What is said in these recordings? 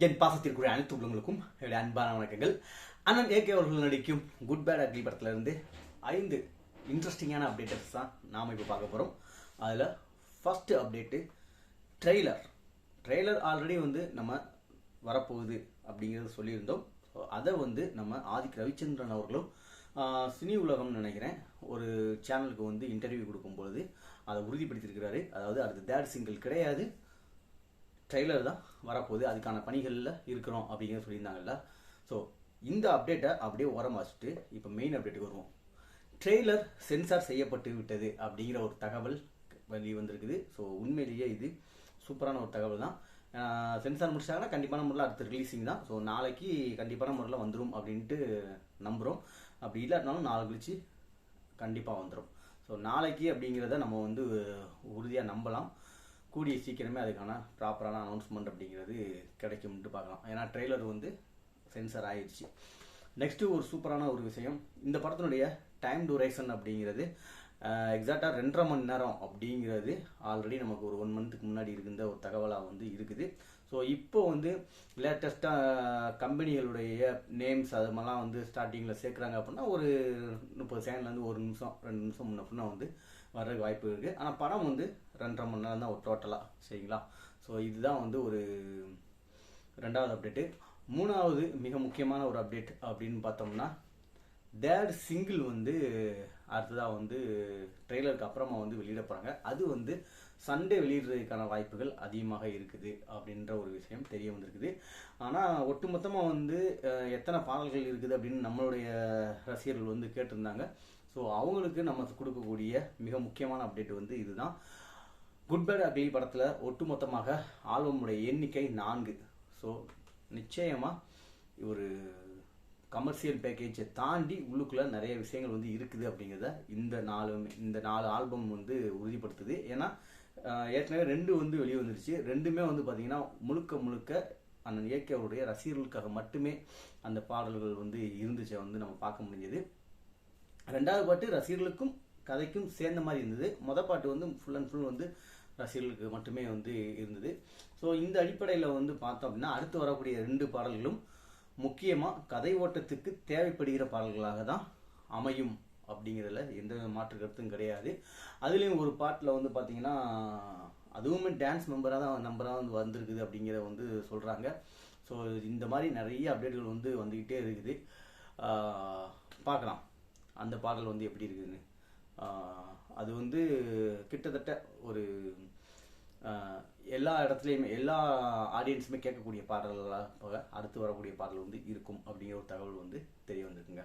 என் பாசத்திற்குரிய அனைத்து உள்ளங்களுக்கும் என்னுடைய அன்பான வணக்கங்கள். அண்ணன் ஏகே அவர்கள் நடிக்கும் குட் பேட் அக்லி படத்துல இருந்து 5 இன்ட்ரெஸ்டிங்கான அப்டேட்டர்ஸ் தான் நாம் இப்போ பார்க்க போகிறோம். அதில் ஃபர்ஸ்ட் அப்டேட்டு ட்ரெய்லர் ஆல்ரெடி வந்து நம்ம வரப்போகுது அப்படிங்கிறது சொல்லியிருந்தோம். ஸோ அதை வந்து நம்ம ஆதிக் ரவிச்சந்திரன் அவர்களும் சினி உலகம்னு நினைக்கிறேன் ஒரு சேனலுக்கு வந்து இன்டர்வியூ கொடுக்கும்பொழுது அதை உறுதிப்படுத்தியிருக்கிறாரு. அதாவது அடுத்த தேர்ட் சிங்கிள் கிடையாது, ட்ரெய்லர் தான் வரப்போகுது, அதுக்கான பணிகளில் இருக்கிறோம் அப்படிங்கிறத சொல்லியிருந்தாங்கல்ல. ஸோ இந்த அப்டேட்டை அப்படியே ஓரம் வச்சுட்டு இப்போ மெயின் அப்டேட்டுக்கு வருவோம். ட்ரெய்லர் சென்சார் செய்யப்பட்டு விட்டது அப்படிங்கிற ஒரு தகவல் வெளி வந்திருக்குது. ஸோ உண்மையிலேயே இது சூப்பரான ஒரு தகவல் தான். சென்சார் முடிச்சாங்கன்னா கண்டிப்பான முறையில் அடுத்த ரிலீஸிங் தான். ஸோ நாளைக்கு கண்டிப்பான முறையில் வந்துடும் அப்படின்ட்டு நம்புகிறோம். அப்படி இல்லாட்டினாலும் நாளை கழிச்சு கண்டிப்பாக வந்துடும். ஸோ நாளைக்கு அப்படிங்கிறத நம்ம வந்து உறுதியாக நம்பலாம். கூடிய சீக்கிரமே அதுக்கான ப்ராப்பரான அனௌன்ஸ்மெண்ட் அப்படிங்கிறது கிடைக்கும்ட்டு பார்க்கலாம். ஏன்னா ட்ரெய்லர் வந்து சென்சர் ஆயிடுச்சு. நெக்ஸ்ட்டு ஒரு சூப்பரான ஒரு விஷயம், இந்த படத்தினுடைய டைம் டூரேஷன் அப்படிங்கிறது எக்ஸாக்டாக 2.5 மணி நேரம் அப்படிங்கிறது ஆல்ரெடி நமக்கு ஒரு 1 மந்த்துக்கு முன்னாடி இருந்த ஒரு தகவலாக வந்து இருக்குது. ஸோ இப்போ வந்து லேட்டஸ்ட்டாக கம்பெனிகளுடைய நேம்ஸ் அது மாதிரிலாம் வந்து ஸ்டார்டிங்கில் சேர்க்குறாங்க அப்படின்னா ஒரு 30 செகண்ட்லேருந்து 1 நிமிஷம் 2 நிமிஷம் முன்ன அப்படின்னா வந்து வர்றதுக்கு வாய்ப்பு இருக்குது. ஆனால் படம் வந்து 2.5 மணி நேரம் தான் ஒரு டோட்டலாக, சரிங்களா? ஸோ இதுதான் வந்து ஒரு 2வது அப்டேட்டு. 3வது மிக முக்கியமான ஒரு அப்டேட் அப்படின்னு பார்த்தோம்னா தேர்ட் சிங்கிள் வந்து அடுத்ததாக வந்து ட்ரெய்லருக்கு அப்புறமா வந்து வெளியிட போகிறாங்க. அது வந்து சண்டே வெளியிடுறதுக்கான வாய்ப்புகள் அதிகமாக இருக்குது அப்படின்ற ஒரு விஷயம் தெரிய வந்திருக்குது. ஆனால் ஒட்டுமொத்தமாக வந்து எத்தனை பாடல்கள் இருக்குது அப்படின்னு நம்மளுடைய ரசிகர்கள் வந்து கேட்டிருந்தாங்க. ஸோ அவங்களுக்கு நம்ம கொடுக்கக்கூடிய மிக முக்கியமான அப்டேட் வந்து இதுதான். குட் பேட் அக்லி படத்தில் ஒட்டுமொத்தமாக ஆல்பமுடைய எண்ணிக்கை 4. ஸோ நிச்சயமாக ஒரு கமர்ஷியல் பேக்கேஜை தாண்டி உள்ளுக்குள்ளே நிறைய விஷயங்கள் வந்து இருக்குது அப்படிங்கிறத இந்த 4 ஆல்பம் வந்து உறுதிப்படுத்துது. ஏன்னா ஏற்கனவே 2 வந்து வெளியே வந்துருச்சு. 2மே வந்து பார்த்தீங்கன்னா முழுக்க அண்ணன் ஏகே அவருடைய ரசிகர்களுக்காக மட்டுமே அந்த பாடல்கள் வந்து இருந்துச்சு வந்து நம்ம பார்க்க முடிஞ்சது. 2வது பாட்டு ரசிகர்களுக்கும் கதைக்கும் சேர்ந்த மாதிரி இருந்தது. மொதல் பாட்டு வந்து ஃபுல் அண்ட் ஃபுல் வந்து ரசிகர்களுக்கு மட்டுமே வந்து இருந்தது. ஸோ இந்த அடிப்படையில் வந்து பார்த்தோம் அப்படின்னா அடுத்து வரக்கூடிய 2 பாடல்களும் முக்கியமாக கதை ஓட்டத்துக்கு தேவைப்படுகிற பாடல்களாக தான் அமையும் அப்படிங்கிறதுல எந்த மாற்று கருத்தும் கிடையாது. அதுலேயும் ஒரு பாட்டில் வந்து பார்த்தீங்கன்னா அதுவுமே டான்ஸ் நம்பராக வந்து வந்திருக்குது அப்படிங்கிற வந்து சொல்கிறாங்க. ஸோ இந்த மாதிரி நிறைய அப்டேட்டுகள் வந்து வந்துக்கிட்டே இருக்குது. பார்க்கலாம் அந்த பாடல் வந்து எப்படி இருக்குதுன்னு. அது வந்து கிட்டத்தட்ட ஒரு எல்லா இடத்துலையுமே எல்லா ஆடியன்ஸுமே கேட்கக்கூடிய பாடல்களாக அடுத்து வரக்கூடிய பாடல் வந்து இருக்கும் அப்படிங்கிற ஒரு தகவல் வந்து தெரிய வந்திருக்குங்க.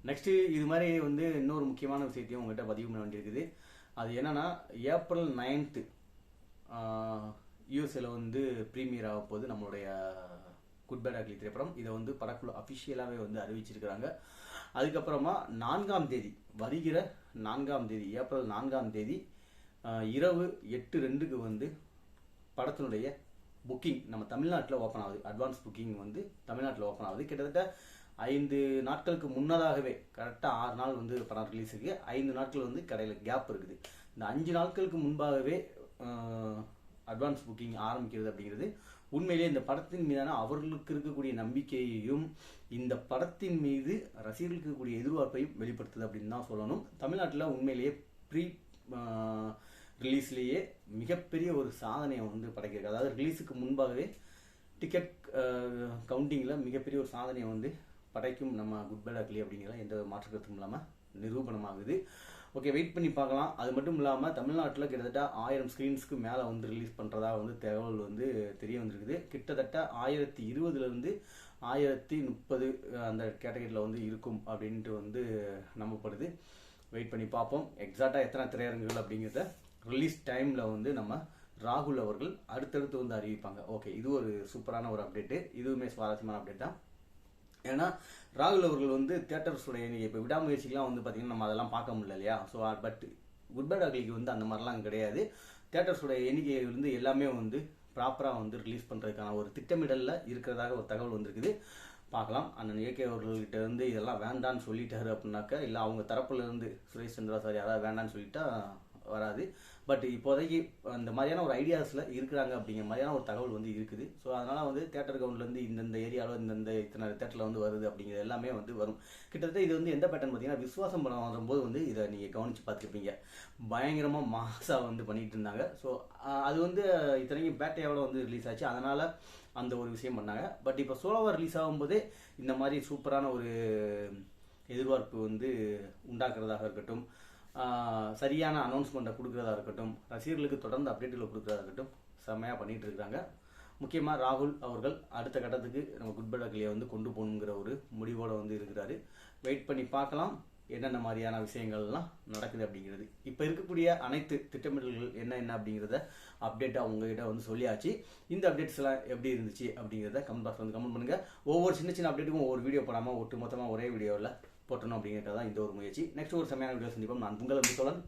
நெக்ஸ்ட்டு இது மாதிரி வந்து இன்னொரு முக்கியமான விஷயத்தையும் உங்கள்கிட்ட பதிவு பண்ண வேண்டியிருக்குது. அது என்னன்னா ஏப்ரல் 9th யூஎஸ்ஏல வந்து ப்ரீமியர் ஆக போகுது நம்மளுடைய குட் பேட் அக்லி திரைப்படம். இதை வந்து படக்குழு அஃபிஷியலாகவே வந்து அறிவிச்சிருக்கிறாங்க. அதுக்கப்புறமா 4ஆம் தேதி வருகிற 4ஆம் தேதி ஏப்ரல் 4ஆம் தேதி இரவு 8:02 வந்து படத்தினுடைய புக்கிங் நம்ம தமிழ்நாட்டில் ஓப்பன் ஆகுது. அட்வான்ஸ் புக்கிங் வந்து தமிழ்நாட்டில் ஓப்பன் ஆகுது. கிட்டத்தட்ட 5 நாட்களுக்கு முன்னதாகவே கரெக்டாக 6 நாள் வந்து படம் ரிலீஸ் இருக்குது. 5 நாட்கள் வந்து கடையில் கேப் இருக்குது. இந்த 5 நாட்களுக்கு முன்பாகவே அட்வான்ஸ் புக்கிங் ஆரம்பிக்கிறது அப்படிங்கிறது உண்மையிலேயே இந்த படத்தின் மீதான அவர்களுக்கு இருக்கக்கூடிய நம்பிக்கையையும் இந்த படத்தின் மீது ரசிகர்களுக்கு இருக்கக்கூடிய எதிர்பார்ப்பையும் வெளிப்படுத்துது அப்படின்னு தான் சொல்லணும். தமிழ்நாட்டில் உண்மையிலேயே ப்ரீ ரிலீஸ்லேயே மிகப்பெரிய ஒரு சாதனையை வந்து படைக்கிறது. அதாவது ரிலீஸுக்கு முன்பாகவே டிக்கெட் கவுண்டிங்கில் மிகப்பெரிய ஒரு சாதனையை வந்து படைக்கும் நம்ம குட் பேட் அக்லி அப்படிங்கிற எந்த மாற்று கருத்தும் இல்லாமல் நிரூபணமாகுது. ஓகே, வெயிட் பண்ணி பார்க்கலாம். அது மட்டும் இல்லாமல் தமிழ்நாட்டில் கிட்டத்தட்ட 1000 ஸ்க்ரீன்ஸ்க்கு மேலே வந்து ரிலீஸ் பண்ணுறதா வந்து தகவல் வந்து தெரிய வந்திருக்குது. கிட்டத்தட்ட 1020 1030 அந்த கேட்டகரியில் வந்து இருக்கும் அப்படின்ட்டு வந்து நம்பப்படுது. வெயிட் பண்ணி பார்ப்போம் எக்ஸாக்டாக எத்தனை திரையரங்குகள் அப்படிங்கிறத ரிலீஸ் டைமில் வந்து நம்ம ராகுல் அவர்கள் அடுத்தடுத்து வந்து அறிவிப்பாங்க. ஓகே, இது ஒரு சூப்பரான ஒரு அப்டேட்டு. இதுவுமே சுவாரஸ்யமான அப்டேட் தான். ஏன்னா ராகுல் அவர்கள் வந்து தியேட்டர்ஸோடைய எண்ணிக்கை இப்போ விடாமுயற்சிக்கெலாம் வந்து பார்த்திங்கன்னா நம்ம அதெல்லாம் பார்க்க முடியல இல்லையா? ஸோ பட் குட் பேட் அக்லிக்கு வந்து அந்த மாதிரிலாம் கிடையாது. தியேட்டர்ஸோடைய எண்ணிக்கை வந்து எல்லாமே வந்து ப்ராப்பராக வந்து ரிலீஸ் பண்ணுறதுக்கான ஒரு திட்டமிடலில் இருக்கிறதாக ஒரு தகவல் வந்திருக்குது. பார்க்கலாம். அண்ணன் ஏகே அவர்கள்கிட்ட இருந்து இதெல்லாம் வேண்டான்னு சொல்லிட்டாரு அப்படின்னாக்கா, இல்லை அவங்க தரப்புலேருந்து சுரேஷ் சந்திரா சார் யாராவது வேண்டான்னு சொல்லிட்டா வராது. பட் இப்போதைக்கு அந்த மாதிரியான ஒரு ஐடியாஸில் இருக்கிறாங்க அப்படிங்கிற மாதிரியான ஒரு தகவல் வந்து இருக்குது. ஸோ அதனால் வந்து தேட்டர் கவுண்ட்லேருந்து இந்தந்த ஏரியாவில் இந்தந்த இத்தனை தேட்டரில் வந்து வருது அப்படிங்கிறது எல்லாமே வந்து வரும். கிட்டத்தட்ட இது வந்து எந்த பேட்டர்ன் பார்த்தீங்கன்னா விஸ்வாசம் படம் வரும்போது வந்து இதை நீங்கள் கவனித்து பார்த்துருப்பீங்க. பயங்கரமாக மாசாக வந்து பண்ணிகிட்டு இருந்தாங்க. ஸோ அது வந்து இத்தனைக்கும் பேட்டையாவில் வந்து ரிலீஸ் ஆச்சு, அதனால் அந்த ஒரு விஷயம் பண்ணாங்க. பட் இப்போ சோலோவாக ரிலீஸ் ஆகும்போதே இந்த மாதிரி சூப்பரான ஒரு எதிர்பார்ப்பு வந்து உண்டாக்குறதாக இருக்கட்டும், சரியான அனௌன்ஸ்மெண்ட்டை கொடுக்குறதா இருக்கட்டும், ரசிகர்களுக்கு தொடர்ந்து அப்டேட்டுகளை கொடுக்குறதா இருக்கட்டும், செம்மையாக பண்ணிகிட்டு இருக்கிறாங்க. முக்கியமாக ராகுல் அவர்கள் அடுத்த கட்டத்துக்கு நம்ம குட் பை அக்லியை வந்து கொண்டு போகணுங்கிற ஒரு முடிவோடு வந்து இருக்கிறாரு. வெயிட் பண்ணி பார்க்கலாம் என்னென்ன மாதிரியான விஷயங்கள்லாம் நடக்குது அப்படிங்கிறது. இப்போ இருக்கக்கூடிய அனைத்து திட்டமிடல்கள் என்ன அப்படிங்கிறத அப்டேட்டாக உங்ககிட்ட வந்து சொல்லியாச்சு. இந்த அப்டேட்ஸ் எல்லாம் எப்படி இருந்துச்சு அப்படிங்கிறத கமெண்ட் பாக்ஸ் வந்து கமெண்ட் பண்ணுங்கள். ஒவ்வொரு சின்ன சின்ன அப்டேட்டுக்கும் ஒவ்வொரு வீடியோ போடாமல் ஒட்டு மொத்தமாக ஒரே வீடியோவில் போட்டணும் அப்படிங்கிறது தான் இந்த ஒரு முயற்சி. நெக்ஸ்ட் ஒரு செம்மையான வீடியோ சந்திப்போம். நான் உங்கள் அன்பு தோழன்.